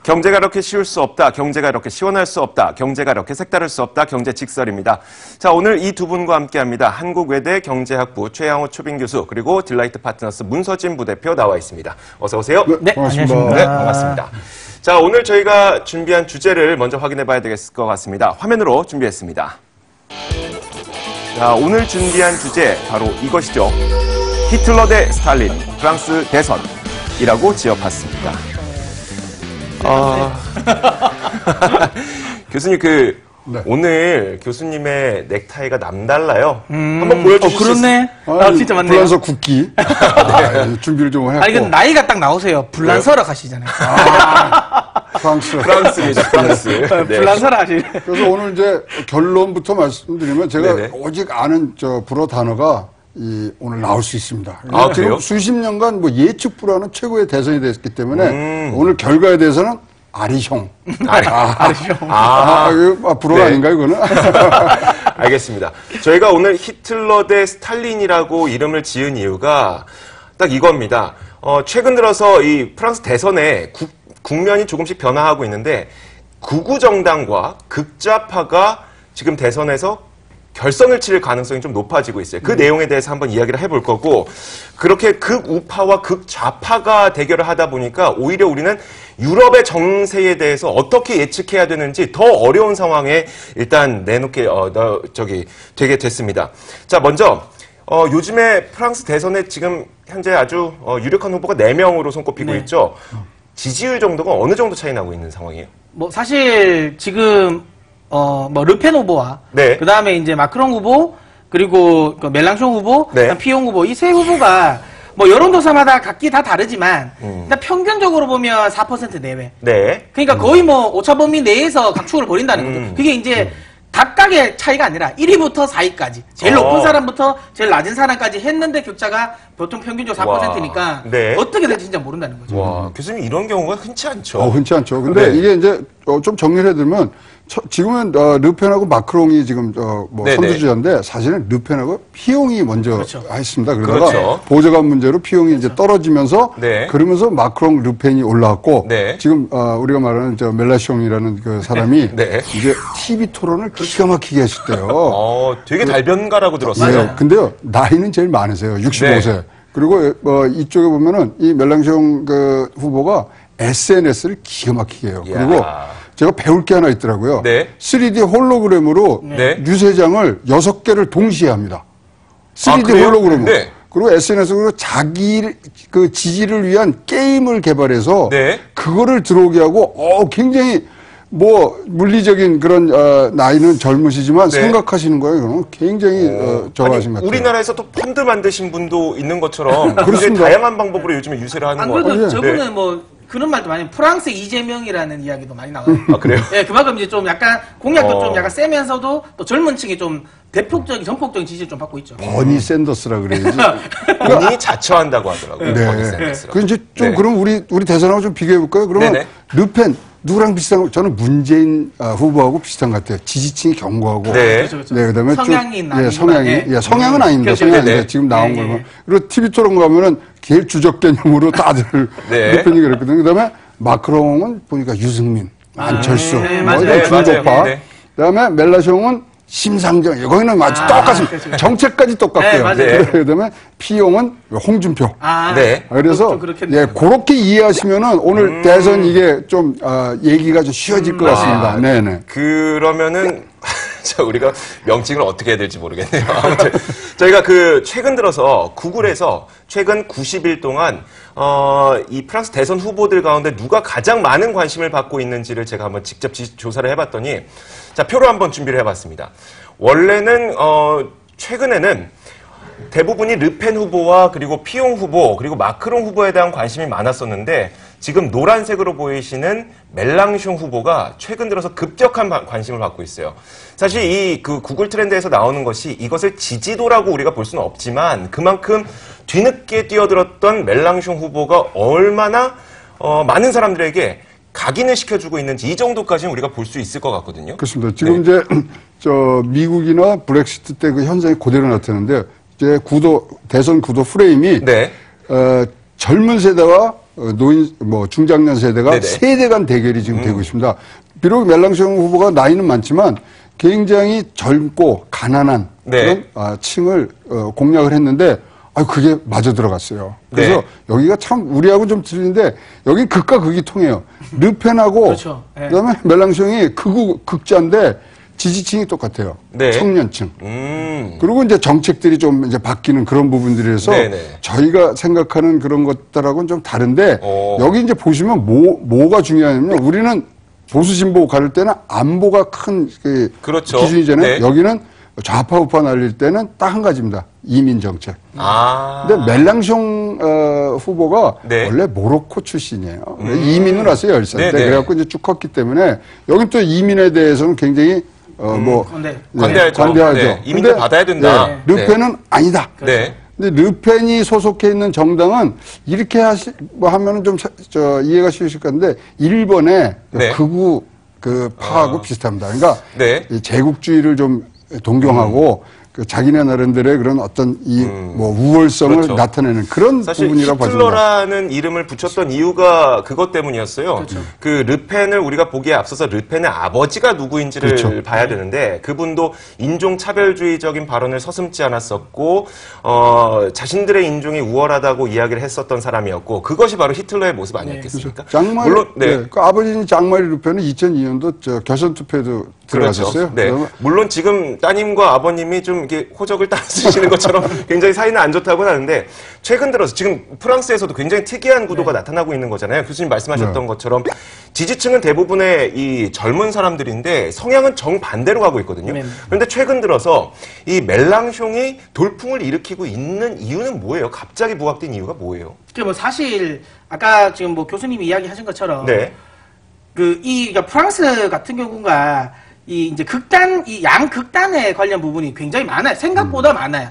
경제가 이렇게 쉬울 수 없다. 경제가 이렇게 시원할 수 없다. 경제가 이렇게 색다를 수 없다. 경제 직설입니다. 자, 오늘 이 두 분과 함께합니다. 한국외대 경제학부 최양호 초빙 교수 그리고 딜라이트 파트너스 문서진 부대표 나와 있습니다. 어서 오세요. 네, 반갑습니다. 네, 반갑습니다. 자, 오늘 저희가 준비한 주제를 먼저 확인해 봐야 되겠을 것 같습니다. 화면으로 준비했습니다. 자, 오늘 준비한 주제 바로 이것이죠. 히틀러 대 스탈린, 프랑스 대선이라고 지어봤습니다. 교수님, 네. 오늘 교수님의 넥타이가 남달라요. 한번 보여주실 수 있어요? 그렇네. 진짜 맞네요. 불란서 국기. 네, 준비를 좀 했고. 아니, 이건 나이가 딱 나오세요. 불란서라 하시잖아요. 프랑스입니다, 프랑스. 네. 불란서라 하시네. 그래서 오늘 이제 결론부터 말씀드리면 제가 네네. 오직 아는 불어 단어가 오늘 나올 수 있습니다. 아, 지금 그래요? 수십 년간 예측 불허하는 최고의 대선이 됐기 때문에 오늘 결과에 대해서는 아리숑. 불허가 네. 아닌가요, 그거는? 알겠습니다. 저희가 오늘 히틀러 대 스탈린이라고 이름을 지은 이유가 딱 이겁니다. 최근 들어서 이 프랑스 대선에 국면이 조금씩 변화하고 있는데 극우 정당과 극좌파가 지금 대선에서 결선을 치를 가능성이 좀 높아지고 있어요. 그 내용에 대해서 한번 이야기를 해볼 거고, 그렇게 극우파와 극좌파가 대결을 하다 보니까 오히려 우리는 유럽의 정세에 대해서 어떻게 예측해야 되는지 더 어려운 상황에 일단 되게 됐습니다. 자, 먼저 요즘에 프랑스 대선에 지금 현재 아주 유력한 후보가 4명으로 손꼽히고 있죠. 지지율 정도가 어느 정도 차이 나고 있는 상황이에요? 사실 지금 르펜 후보와 네. 그 다음에 이제 마크롱 후보 그리고 멜랑숑 후보, 네. 피용 후보 이 세 후보가 여론조사마다 각기 다 다르지만 일단 평균적으로 보면 4% 내외. 네. 그러니까 거의 오차 범위 내에서 각축을 벌인다는 거죠. 그게 이제 각각의 차이가 아니라 1위부터 4위까지 제일 높은 사람부터 제일 낮은 사람까지 했는데 격차가 보통 평균적으로 4%니까 네. 어떻게 될지 진짜 모른다는 거죠. 와, 교수님 이런 경우가 흔치 않죠. 흔치 않죠. 근데 네. 이게 이제 좀 정리를 해드리면 지금은 르펜하고 마크롱이 지금 선두주자인데 사실은 르펜하고 피용이 먼저 했습니다. 그러다가 그렇죠. 보좌관 문제로 피용이 이제 떨어지면서 네. 그러면서 마크롱, 르펜이 올라왔고 네. 지금 우리가 말하는 멜라숑이라는 그 사람이 네. 이제 TV 토론을 기가 막히게 하셨대요. 되게 달변가라고 들었어요. 네. 근데요 나이는 제일 많으세요. 65세. 네. 그리고 이쪽에 보면은 이 멜랑숑 후보가 SNS를 기가 막히게 해요. 이야. 그리고 제가 배울 게 하나 있더라고요. 네. 3D 홀로그램으로 네. 유세장을 6개를 동시에 합니다. 3D 그래요? 홀로그램으로. 네. 그리고 SNS로 자기 그 지지를 위한 게임을 개발해서 네. 그거를 들어오게 하고 굉장히 물리적인 그런 나이는 젊으시지만 네. 생각하시는 거예요. 굉장히 저하신 것 같아요. 우리나라에서 또 펀드 만드신 분도 있는 것처럼 굉장히 그렇습니다. 다양한 방법으로 요즘에 유세를 하는 안 것 같아요. 그래도 저번에 네. 그런 말도 많이 프랑스 이재명이라는 이야기도 많이 나와요. 아, 그래요? 예, 그만큼 이제 좀 약간 공약도 좀 약간 세면서도 또 젊은 층이 좀 전폭적인 지지를 좀 받고 있죠. 버니 샌더스라 그래야지. 본인이 자처한다고 하더라고요. 네. 버니 샌더스라고. 그 이제 좀 네. 그럼 우리 대선하고 좀 비교해 볼까요? 그러면 네네. 르펜 누구랑 비슷한 거? 저는 문재인 후보하고 비슷한 것 같아요. 지지층이 견고하고. 네. 그렇죠. 네, 그다음에 성향이 좀, 성향이 성향은 아닙니다. 그렇죠. 성향이 네. 지금 나온 네. 걸로. 그리고 TV 토론 가면은 제일 주적 개념으로 다들 네. 르펜이 그랬거든요. 그다음에 마크롱은 보니까 유승민, 안철수, 네, 뭐 맞아요. 이런 네, 중도파. 맞아요. 네. 그다음에 멜라숑은 심상정, 거기는 마치 똑같습니다. 그렇죠. 정책까지 똑같고요. 네, 맞아요. 네. 그다음에 피용은 홍준표. 네. 그래서 좀 그렇겠네요. 그렇게 이해하시면은 오늘 대선 이게 좀 얘기가 좀 쉬워질 것 같습니다. 네네. 그러면은 자, 우리가 명칭을 어떻게 해야 될지 모르겠네요. 아무튼 저희가 최근 들어서 구글에서 최근 90일 동안 이 프랑스 대선 후보들 가운데 누가 가장 많은 관심을 받고 있는지를 제가 한번 직접 조사를 해봤더니 자, 표로 한번 준비를 해봤습니다. 원래는 최근에는 대부분이 르펜 후보와 그리고 피용 후보 그리고 마크롱 후보에 대한 관심이 많았었는데 지금 노란색으로 보이시는 멜랑숑 후보가 최근 들어서 급격한 관심을 받고 있어요. 사실 이 구글 트렌드에서 나오는 것이 이것을 지지도라고 우리가 볼 수는 없지만 그만큼 뒤늦게 뛰어들었던 멜랑숑 후보가 얼마나 많은 사람들에게 각인을 시켜주고 있는지 이 정도까지는 우리가 볼 수 있을 것 같거든요. 그렇습니다. 지금 이제 미국이나 브렉시트 때 그 현상이 그대로 나타나는데 이제 대선 구도 프레임이 네. 젊은 세대와 노인 중장년 세대가 네네. 세대 간 대결이 지금 되고 있습니다. 비록 멜랑숑 후보가 나이는 많지만 굉장히 젊고 가난한 네. 그런 층을 공략을 했는데 그게 마저 들어갔어요. 그래서 네. 여기가 참 우리하고 좀 틀린데 여기 극과 극이 통해요. 르펜하고 그렇죠. 네. 그다음에 멜랑숑이 극자인데 지지층이 똑같아요. 네. 청년층. 그리고 이제 정책들이 좀 이제 바뀌는 그런 부분들이라서 네네. 저희가 생각하는 그런 것들하고는 좀 다른데 여기 이제 보시면 뭐가 중요하냐면 우리는 보수 진보 가를 때는 안보가 큰 그렇죠. 기준이잖아요. 네. 여기는 좌파 우파 날릴 때는 딱 한 가지입니다. 이민 정책. 근데 멜랑숑 후보가 네. 원래 모로코 출신이에요. 이민을 왔어요, 10살 때. 네네. 그래갖고 이제 쭉 컸기 때문에 여기 또 이민에 대해서는 굉장히 관대하죠. 네. 이민들 받아야 된다. 네. 르펜은 아니다. 네. 근데 르펜이 소속해 있는 정당은 이렇게 하면은 좀 이해가 쉬우실 건데 일본의 네. 극우 파하고 비슷합니다. 그러니까 네. 이 제국주의를 좀 동경하고 자기네 나름대로의 그런 어떤 우월성을 그렇죠. 나타내는 그런 사실 부분이라고 봐집니다. 히틀러라는 이름을 붙였던 이유가 그것 때문이었어요. 그렇죠. 그 르펜을 우리가 보기에 앞서서 르펜의 아버지가 누구인지를 그렇죠. 봐야 되는데 그분도 인종 차별주의적인 발언을 서슴지 않았었고 자신들의 인종이 우월하다고 이야기를 했었던 사람이었고 그것이 바로 히틀러의 모습 아니었겠습니까? 장마리, 물론 네. 그 아버지는 장마리 르펜은 2002년도 결선 투표에도 들어갔었어요. 네. 물론 지금 따님과 아버님이 좀 이렇게 호적을 따지시는 것처럼 굉장히 사이는 안 좋다고 하는데 최근 들어서 지금 프랑스에서도 굉장히 특이한 구도가 나타나고 있는 거잖아요. 교수님 말씀하셨던 것처럼 지지층은 대부분의 이 젊은 사람들인데 성향은 정반대로 가고 있거든요. 그런데 최근 들어서 이 멜랑숑이 돌풍을 일으키고 있는 이유는 뭐예요? 갑자기 부각된 이유가 뭐예요? 사실 아까 지금 교수님이 이야기하신 것처럼 네. 그러니까 프랑스 같은 경우가 이제 양극단에 관련 부분이 굉장히 많아요. 생각보다 많아요.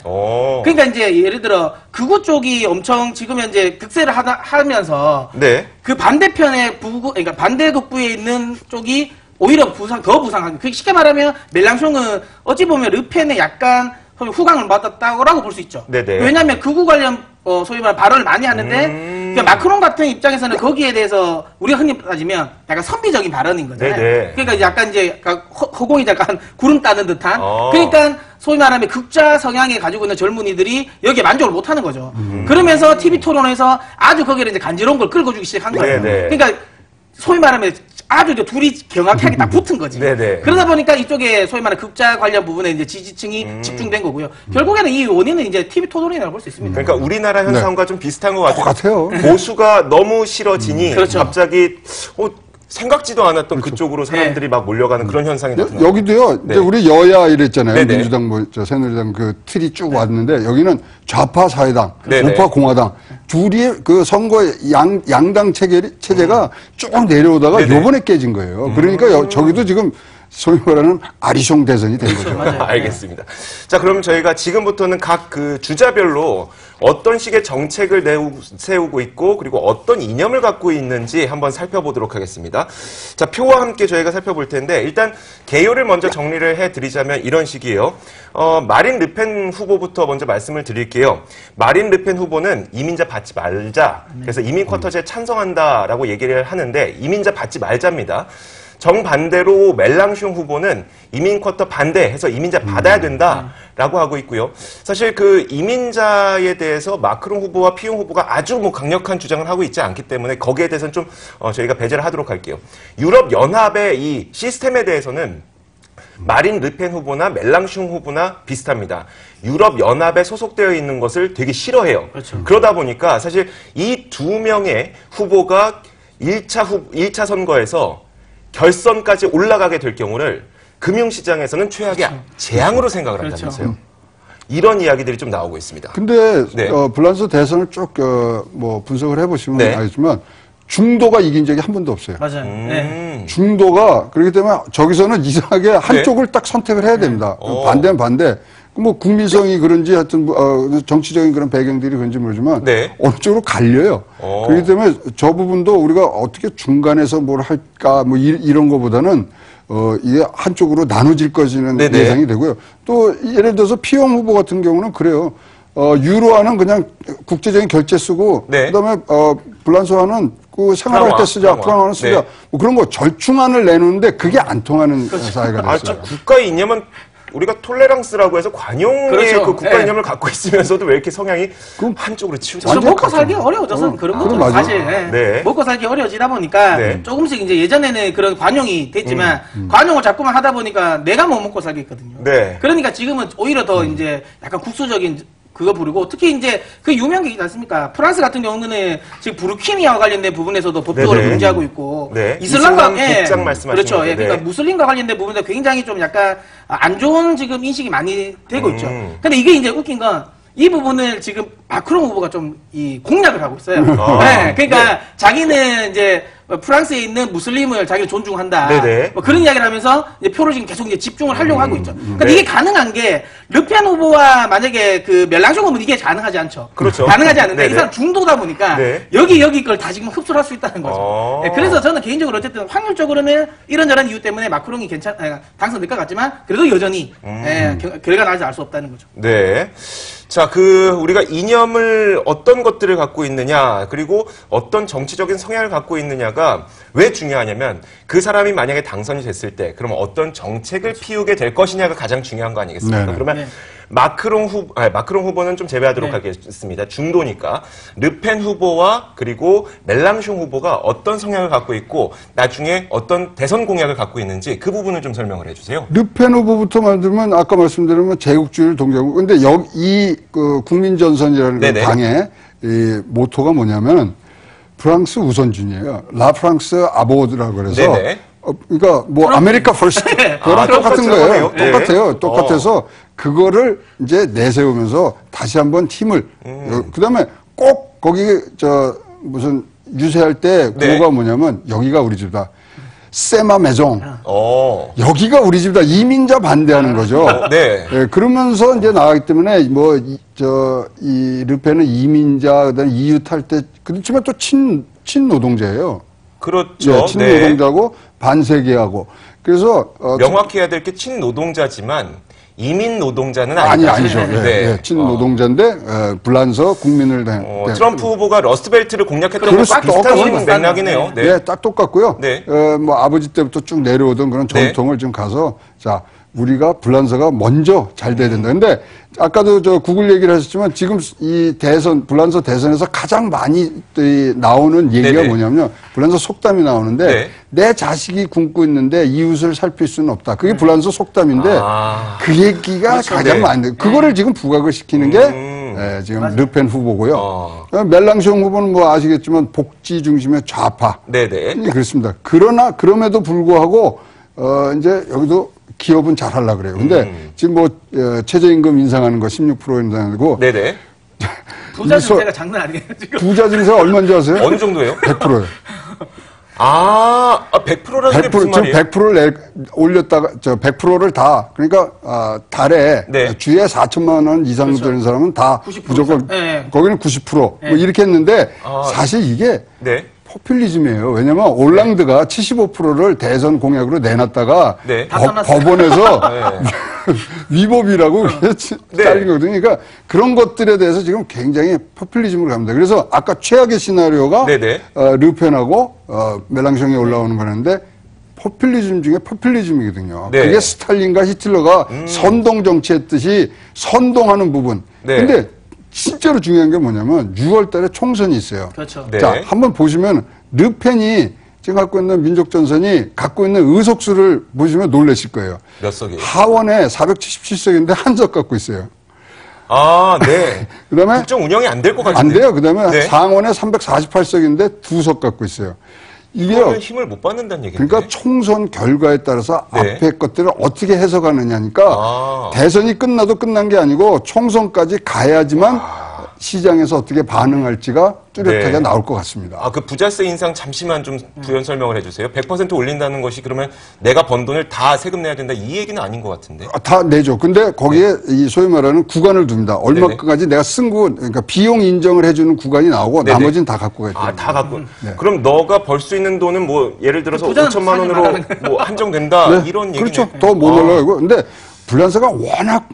그러니까 이제 예를 들어 극우 쪽이 엄청 지금 현재 득세를 하면서 네. 그 반대편에 그러니까 반대 독부에 있는 쪽이 오히려 더 부상한. 쉽게 말하면 멜랑숑은 어찌 보면 르펜에 약간 후광을 받았다고 볼 수 있죠. 네네. 왜냐하면 극우 관련 소위 말하는 발언을 많이 하는데 그러니까 마크롱 같은 입장에서는 거기에 대해서 우리가 흔히 따지면 약간 선비적인 발언인 거잖아요. 네네. 그러니까 약간 허공이 약간 구름 따는 듯한. 그러니까 소위 말하면 극자 성향에 가지고 있는 젊은이들이 여기에 만족을 못 하는 거죠. 그러면서 TV 토론에서 아주 거기를 이제 간지러운 걸 긁어주기 시작한 거예요. 네네. 그러니까 소위 말하면 아주 이제 둘이 경악하게 딱 붙은 거지. 네네. 그러다 보니까 이쪽에 소위 말하는 극자 관련 부분에 이제 지지층이 집중된 거고요. 결국에는 이 원인은 이제 TV 토론이라고 볼 수 있습니다. 그러니까 우리나라 현상과 좀 비슷한 것 같아요. 똑같아요. 보수가 너무 싫어지니 그렇죠. 갑자기 생각지도 않았던 그쪽으로 사람들이 막 몰려가는 그런 현상이 나타나요. 여기도요. 네. 이제 우리 여야 이랬잖아요. 네네. 민주당, 새누리당 그 틀이 쭉 왔는데 여기는 좌파 사회당, 네네. 우파 공화당 둘이 그 선거 양당 체제가 쭉 내려오다가 네네. 요번에 깨진 거예요. 그러니까 저기도 지금 소위 말하는 아리숑 대선이 된 거죠. 알겠습니다. 자, 그럼 저희가 지금부터는 각 그 주자별로 어떤 식의 정책을 세우고 있고 그리고 어떤 이념을 갖고 있는지 한번 살펴보도록 하겠습니다. 자, 표와 함께 저희가 살펴볼 텐데 일단 개요를 먼저 정리를 해드리자면 이런 식이에요. 마린 르펜 후보부터 먼저 말씀을 드릴게요. 마린 르펜 후보는 이민자 받지 말자. 그래서 이민 쿼터제에 찬성한다라고 얘기를 하는데 이민자 받지 말자입니다. 정반대로 멜랑숑 후보는 이민 쿼터 반대해서 이민자 받아야 된다라고 하고 있고요. 사실 그 이민자에 대해서 마크롱 후보와 피용 후보가 아주 강력한 주장을 하고 있지 않기 때문에 거기에 대해서는 좀 저희가 배제를 하도록 할게요. 유럽 연합의 이 시스템에 대해서는 마린 르펜 후보나 멜랑숑 후보나 비슷합니다. 유럽 연합에 소속되어 있는 것을 되게 싫어해요. 그렇죠. 그러다 보니까 사실 이 두 명의 후보가 1차 선거에서 결선까지 올라가게 될 경우를 금융시장에서는 최악의 재앙으로 생각을 한다면서요. 이런 이야기들이 좀 나오고 있습니다. 근데 네. 불란서 대선을 쭉 분석을 해보시면 네. 알겠지만 중도가 이긴 적이 한 번도 없어요. 맞아요. 네. 중도가 그렇기 때문에 저기서는 이상하게 한쪽을 딱 선택을 해야 됩니다. 반대는 반대. 국민성이 그런지 하여튼 정치적인 그런 배경들이 그런지 모르지만 네. 어느 쪽으로 갈려요. 그렇기 때문에 저 부분도 우리가 어떻게 중간에서 뭘 할까 이런 거보다는 이게 한쪽으로 나눠질 것이는 네네. 예상이 되고요. 또 예를 들어서 피용 후보 같은 경우는 그래요. 유로화는 그냥 국제적인 결제 쓰고 네. 그다음에 불란서화는 그 생활할 때 쓰자, 프랑화는 쓰자. 네. 뭐 그런 거 절충안을 내놓는데 그게 안 통하는 사회가 됐어요. 참 국가의 이념은 우리가 톨레랑스라고 해서 관용의 그렇죠. 그 국가 이념을 갖고 있으면서도 왜 이렇게 성향이 한쪽으로 치우쳐? 좀 먹고 같죠. 살기 어려워져서 그런 거죠. 맞아요. 사실 네. 먹고 살기 어려워지다 보니까 네. 조금씩 이제 예전에는 그런 관용이 됐지만 관용을 자꾸만 하다 보니까 내가 못 먹고 살겠거든요. 네. 그러니까 지금은 오히려 더 이제 약간 국수적인 그거 부르고 특히 이제 그 유명한 게 있지 않습니까? 프랑스 같은 경우는 지금 부르키니아와 관련된 부분에서도 법적으로 네네. 문제하고 있고 네. 이슬람과 이슬람 복장 말씀하시는 그렇죠. 거죠. 예, 그러니까 네. 무슬림과 관련된 부분도 굉장히 좀 약간 안 좋은 지금 인식이 많이 되고 있죠. 음. 근데 이게 이제 웃긴 건 이 부분을 지금 마크롱 후보가 좀 이 공략을 하고 있어요. 아, 네, 그러니까 네. 자기는 이제 프랑스에 있는 무슬림을 자기를 존중한다. 네네. 뭐 그런 이야기를 하면서 이제 표를 지금 계속 이제 집중을 하려고 하고 있죠. 그러니까 네. 이게 가능한 게 르펜 후보와 만약에 그 멜랑숑 후보는 이게 가능하지 않죠. 그렇죠. 가능하지 않은데 네네. 이 사람 중도다 보니까 네. 여기 걸 다 지금 흡수를 할 수 있다는 거죠. 네, 그래서 저는 개인적으로 어쨌든 확률적으로는 이런저런 이유 때문에 마크롱이 당선될 것 같지만 그래도 여전히 결과는 아직 알 수 없다는 거죠. 네. 자, 우리가 이념을 어떤 것들을 갖고 있느냐, 그리고 어떤 정치적인 성향을 갖고 있느냐가 왜 중요하냐면 그 사람이 만약에 당선이 됐을 때 그러면 어떤 정책을 피우게 될 것이냐가 가장 중요한 거 아니겠습니까? 네. 그러면 네. 마크롱 후보는 좀 제외하도록 네. 하겠습니다. 중도니까. 르펜 후보와 그리고 멜랑숑 후보가 어떤 성향을 갖고 있고 나중에 어떤 대선 공약을 갖고 있는지 그 부분을 좀 설명을 해주세요. 르펜 후보부터 만들면 아까 말씀드린 제국주의를 동경하고 근데 그 국민전선이라는 네네. 당의 이 모토가 뭐냐면 프랑스 우선주의예요. 라 프랑스 아보드라고 그래서 네네. 그러니까 뭐 아메리카 퍼스트 그거랑 똑같은 똑같은 거예요. 거네요. 네. 똑같아요. 똑같아서 그거를 이제 내세우면서 다시 한번 팀을 그다음에 꼭 거기 무슨 유세할 때 네. 구호가 뭐냐면 여기가 우리 집이다. 세마 메종. 여기가 우리 집이다. 이민자 반대하는 거죠. 네. 예, 그러면서 이제 나가기 때문에 이 르펜은 이민자, 그다음에 이웃할 때 그렇지만 또 친노동자예요. 그렇죠. 예, 친노동자고 반세계하고 그래서 명확히 해야 될 게 친노동자지만 이민 노동자는 아니죠. 아니죠. 예, 네. 예, 친노동자인데 불란서 국민을 트럼프 후보가 러스트벨트를 공략했던 그럴 것과 수도 비슷한 똑같은 맥락이네요. 네. 예, 딱 똑같고요. 네. 뭐 아버지 때부터 쭉 내려오던 그런 전통을 지금 가서 자 우리가 불란서가 먼저 잘 돼야 된다. 근데 아까도 구글 얘기를 하셨지만 지금 이 불란서 대선에서 가장 많이 나오는 얘기가 네네. 뭐냐면 불란서 속담이 나오는데 네. 내 자식이 굶고 있는데 이웃을 살필 수는 없다. 그게 불란서 속담인데 그 얘기가 그렇죠. 가장 네. 많이 그거를 지금 부각을 시키는 게 지금 르펜 후보고요. 멜랑숑 후보는 뭐 아시겠지만 복지 중심의 좌파. 네네. 그렇습니다. 그럼에도 불구하고 이제 여기도 기업은 잘하려고 그래요. 근데 지금 뭐 최저임금 인상하는 거 16% 인상하고 네네. 부자 증세가 장난 아니에요 지금. 부자 증세가 얼마인지 아세요? 어느 정도예요? 100%예요. 100%라는 게 무슨 말이에요? 100%를 올렸다가 100%를 다 그러니까 달에 네. 주에 4천만 원 이상 그렇죠. 되는 사람은 다 90% 무조건 이상. 네. 거기는 90% 뭐 이렇게 했는데 사실 이게 네. 포퓰리즘이에요. 왜냐면 올랑드가 75%를 대선 공약으로 내놨다가 네. 다 써놨어요. 법원에서 네. 위법이라고 잘린 거거든요. 그러니까 그런 것들에 대해서 지금 굉장히 포퓰리즘을 갑니다. 그래서 아까 최악의 시나리오가 네네. 르펜하고 멜랑숑이 올라오는 거였는데 포퓰리즘 중에 포퓰리즘이거든요. 네. 그게 스탈린과 히틀러가 선동 정치했듯이 선동하는 부분. 네. 근데 실제로 중요한 게 뭐냐면 6월 달에 총선이 있어요. 그렇죠. 네. 자, 한번 보시면 르펜이 지금 갖고 있는 민족전선이 갖고 있는 의석수를 보시면 놀라실 거예요. 몇 석이에요? 하원에 477석인데 한 석 갖고 있어요. 네. 그다음에 국정 운영이 안 될 것 같은데. 안 돼요. 그다음에 네. 상원에 348석인데 2석 갖고 있어요. 이게요. 이거는 힘을 못 받는다는 얘기인데. 그러니까 총선 결과에 따라서 네. 앞에 것들을 어떻게 해석하느냐니까 대선이 끝나도 끝난 게 아니고 총선까지 가야지만 시장에서 어떻게 반응할지가 뚜렷하게 네. 나올 것 같습니다. 그 부자세 인상 잠시만 좀 부연 설명을 해주세요. 100% 올린다는 것이 그러면 내가 번 돈을 다 세금 내야 된다 이 얘기는 아닌 것 같은데. 다 내죠. 근데 거기에 이 소위 말하는 구간을 둡니다. 얼마까지 내가 쓴 거, 그러니까 비용 인정을 해주는 구간이 나오고 네네. 나머지는 다 갖고 가있다. 다 갖고. 그럼 너가 벌 수 있는 돈은 뭐 예를 들어서 부자는 5천만 원으로 사지 말라는 뭐 한정된다 이런 얘기는. 그렇죠. 더 못 올라가고. 근데 불란서가 워낙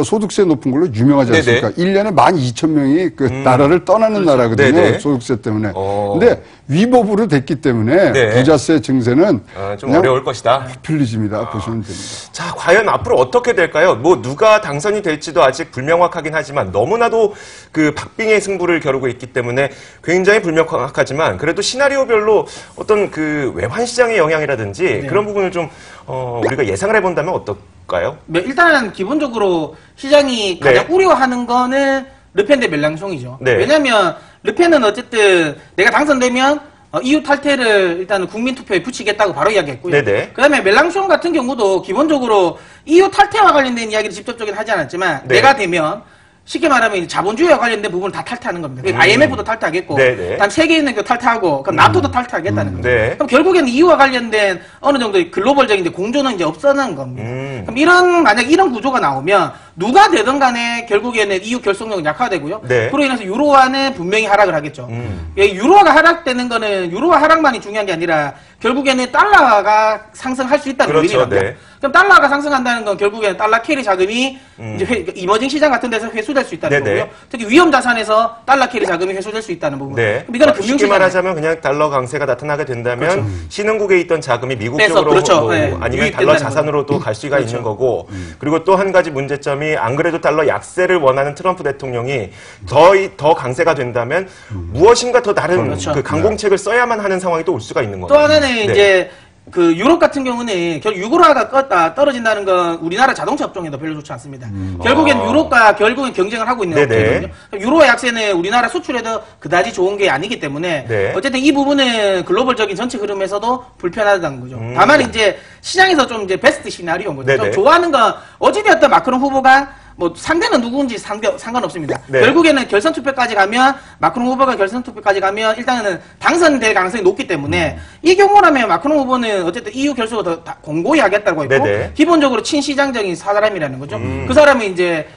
소득세 높은 걸로 유명하지 않습니까? 1년에 12,000명이 그 나라를 떠나는 나라거든요. 네네. 소득세 때문에. 근데 위법으로 됐기 때문에 네. 부자세 증세는 좀 어려울 것이다. 포퓰리즘이다 보시면 됩니다. 자, 과연 앞으로 어떻게 될까요? 뭐 누가 당선이 될지도 아직 불명확하긴 하지만 너무나도 그 박빙의 승부를 겨루고 있기 때문에 굉장히 불명확하지만 그래도 시나리오별로 어떤 그 외환 시장의 영향이라든지 그런 부분을 좀 우리가 예상을 해본다면 어떨까요? 일단 기본적으로 시장이 가장 우려하는 거는 르펜 대 멜랑숑이죠. 네. 왜냐하면 르펜은 어쨌든 내가 당선되면 EU 탈퇴를 일단은 국민투표에 붙이겠다고 바로 이야기했고요. 네네. 그다음에 멜랑숑 같은 경우도 기본적으로 EU 탈퇴와 관련된 이야기를 직접적인 하지 않았지만 네. 내가 되면 쉽게 말하면 자본주의와 관련된 부분을 다 탈퇴하는 겁니다. 그러니까 IMF도 탈퇴하겠고, 네네. 그다음 세계은행도 탈퇴하고, 그럼 나토도 탈퇴하겠다는 겁니다. 네. 그럼 결국에는 EU와 관련된 어느 정도의 글로벌적인 공조는 이제 없어지는 겁니다. 그럼 만약 이런 구조가 나오면 누가 되든 간에 결국에는 EU 결속력은 약화되고요. 네. 그로 인해서 유로화는 분명히 하락을 하겠죠. 유로화가 하락되는 거는 유로화 하락만이 중요한 게 아니라 결국에는 달러가 상승할 수 있다는 그렇죠. 의미입니다. 네. 그럼 달러가 상승한다는 건 결국에는 달러 캐리 자금이 이제 이머징 시장 같은 데서 회수될 수 있다는 네네. 거고요. 특히 위험 자산에서 달러 캐리 자금이 회수될 수 있다는 부분. 네. 그럼 이거는 쉽게 금융시장 말하자면 그냥 달러 강세가 나타나게 된다면 신흥국에 있던 자금이 미국 빼서, 쪽으로 그렇죠. 뭐 네. 아니면 유입된다는 달러 자산으로도 갈 수가 있는 거고 그리고 또 한 가지 문제점이 안 그래도 달러 약세를 원하는 트럼프 대통령이 더 강세가 된다면 무엇인가 더 다른 그렇죠. 그 강공책을 써야만 하는 상황이 또 올 수가 있는 거예요. 또 하나는 이제 그 유럽 같은 경우는 결국 유로화가 떨어진다는 건 우리나라 자동차 업종에도 별로 좋지 않습니다. 결국엔 유럽과 결국엔 경쟁을 하고 있는 네네. 업종이거든요. 유로화 약세는 우리나라 수출에도 그다지 좋은 게 아니기 때문에 네. 어쨌든 이 부분은 글로벌적인 전체 흐름에서도 불편하다는 거죠. 다만 이제 시장에서 좀 이제 베스트 시나리오인 거죠. 네네. 좀 좋아하는 건 어찌되었든 마크롱 후보가 뭐 상대는 누구인지 상관없습니다. 네. 결국에는 결선 투표까지 가면 마크롱 후보가 결선 투표까지 가면 일단은 당선될 가능성이 높기 때문에 이 경우라면 마크롱 후보는 어쨌든 EU 결속을 더 공고히 하겠다고 했고 네네. 기본적으로 친시장적인 사람이라는 거죠. 그 사람은 이제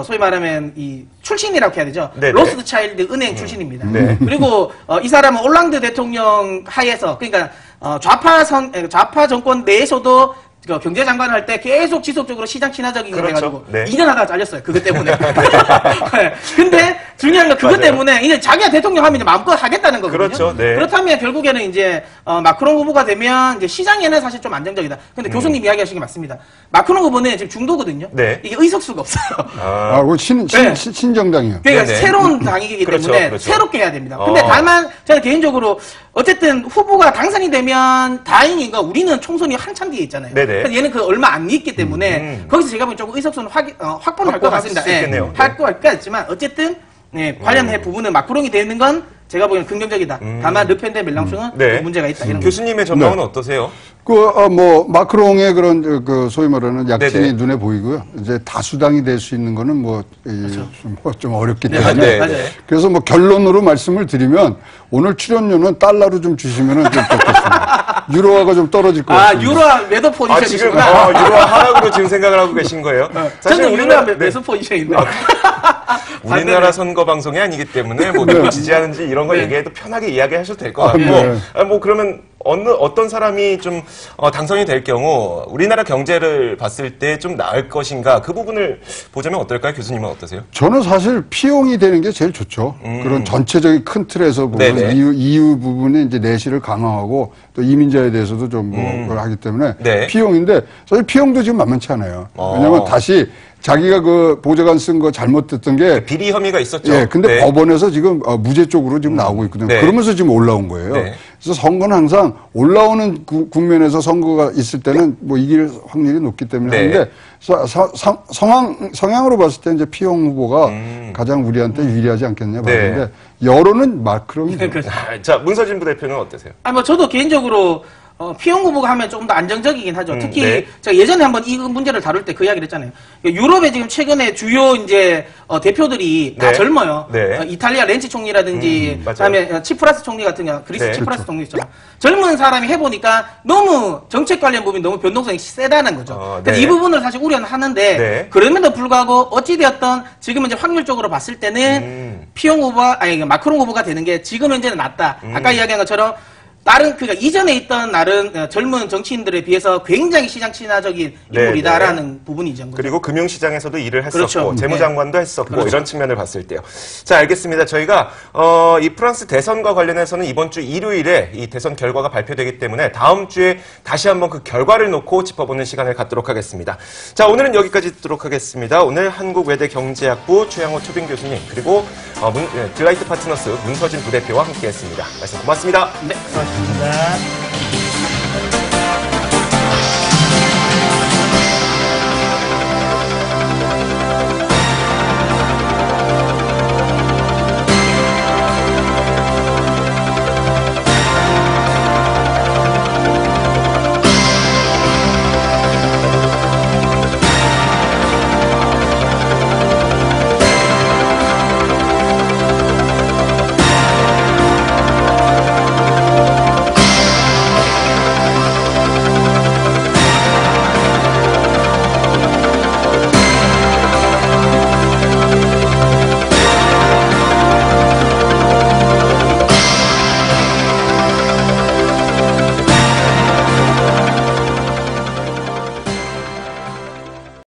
소위 말하면 이 출신이라고 해야 되죠. 네네. 로스트 차일드 은행 출신입니다. 네. 그리고 이 사람은 올랑드 대통령 하에서 그러니까 좌파 정권 내에서도 경제장관을 할 때 계속 지속적으로 시장 친화적인 거 그렇죠. 해가지고 네. 2년 하다가 잘렸어요. 그것 때문에. 네. 근데 중요한 건 그것 맞아요. 때문에 이제 자기가 대통령 하면 이제 마음껏 하겠다는 거거든요. 그렇죠. 네. 그렇다면 결국에는 이제 마크롱 후보가 되면 이제 시장에는 사실 좀 안정적이다. 근데 교수님 이야기하신 게 맞습니다. 마크롱 후보는 지금 중도거든요. 네. 이게 의석수가 없어요. 그 신정당이요. 그러니까 네네. 새로운 당이기 그렇죠, 때문에 그렇죠. 새롭게 해야 됩니다. 근데 다만 저는 개인적으로 어쨌든 후보가 당선이 되면 다행인 건 우리는 총선이 한참 뒤에 있잖아요. 네네. 그래서 얘는 그 얼마 안 있기 때문에 거기서 제가 보기엔 조금 의석수는 확보는 할 것 확보할 수 같습니다. 있겠네요. 할 것 같지만 어쨌든 관련해 부분은 마크롱이 되는 건 제가 보기엔 긍정적이다. 다만 르펜 대 멜랑숑은 네. 문제가 있다. 이런 교수님의 전망은 어떠세요? 마크롱의 그런 소위 말하는 약진이 네네. 눈에 보이고요. 이제 다수당이 될 수 있는 거는 좀 어렵기 때문에. 네, 맞아요. 그래서 결론으로 말씀을 드리면 오늘 출연료는 달러로 좀 주시면 좀 좋겠습니다. 유로화가 좀 떨어질 것 같습니다. 유로화 매도 지금 포지션이시구나. 유로화 하락으로 지금 생각을 하고 계신 거예요? 저는 유로화 매수 포지션인데. 우리나라 선거 방송이 아니기 때문에 뭐 누구 지지하는지 이런 거 얘기해도 편하게 이야기하셔도 될 것 같고 네. 뭐 그러면 어떤 사람이 좀 당선이 될 경우 우리나라 경제를 봤을 때 좀 나을 것인가 그 부분을 보자면 어떨까요? 교수님은 어떠세요? 저는 사실 피용이 되는 게 제일 좋죠. 그런 전체적인 큰 틀에서 보면 네네. EU 부분에 이제 내실을 강화하고 또 이민자에 대해서도 좀 그걸 하기 때문에 네. 피용인데 사실 피용도 지금 만만치 않아요. 왜냐하면 다시 자기가 그 보좌관 쓴 거 잘못됐던 게 비리 혐의가 있었죠. 예, 근데 네. 법원에서 지금 무죄 쪽으로 지금 나오고 있거든요. 네. 그러면서 지금 올라온 거예요. 네. 그래서 선거는 항상 올라오는 국면에서 선거가 있을 때는 이길 확률이 높기 때문에 네. 하는데 성향으로 봤을 때 이제 피용 후보가 가장 우리한테 유리하지 않겠냐 네. 봤는데 여론은 마크롱이죠. 자, 문서진 부대표는 어떠세요? 저도 개인적으로 피용 후보가 하면 조금 더 안정적이긴 하죠. 특히 네. 제가 예전에 한번 이 문제를 다룰 때 그 이야기를 했잖아요. 유럽에 지금 최근에 주요 이제 대표들이 다 네. 젊어요. 네. 이탈리아 렌치 총리라든지 맞아요. 그다음에 치프라스 총리 같은 경우 그리스 네. 치프라스 총리 있죠. 젊은 사람이 해보니까 너무 정책 관련 부분이 너무 변동성이 세다는 거죠. 그래서 네. 이 부분을 사실 우려는 하는데 네. 그럼에도 불구하고 어찌되었던 지금 이제 확률적으로 봤을 때는 피용 후보가 마크롱 후보가 되는 게 지금 현재는 낫다. 아까 이야기한 것처럼 그러니까 이전에 있던 젊은 정치인들에 비해서 굉장히 시장 친화적인 네, 인물이다라는 부분이죠. 그리고 금융시장에서도 일을 했었고, 그렇죠. 재무장관도 했었고, 그렇죠. 이런 측면을 봤을 때요. 자, 알겠습니다. 저희가, 이 프랑스 대선과 관련해서는 이번 주 일요일에 이 대선 결과가 발표되기 때문에 다음 주에 다시 한번 그 결과를 놓고 짚어보는 시간을 갖도록 하겠습니다. 자, 오늘은 여기까지 듣도록 하겠습니다. 오늘 한국외대경제학부 최양호 초빙 교수님, 그리고 딜라이트 파트너스 문서진 부대표와 함께 했습니다. 말씀 고맙습니다. 네, 고맙습니다.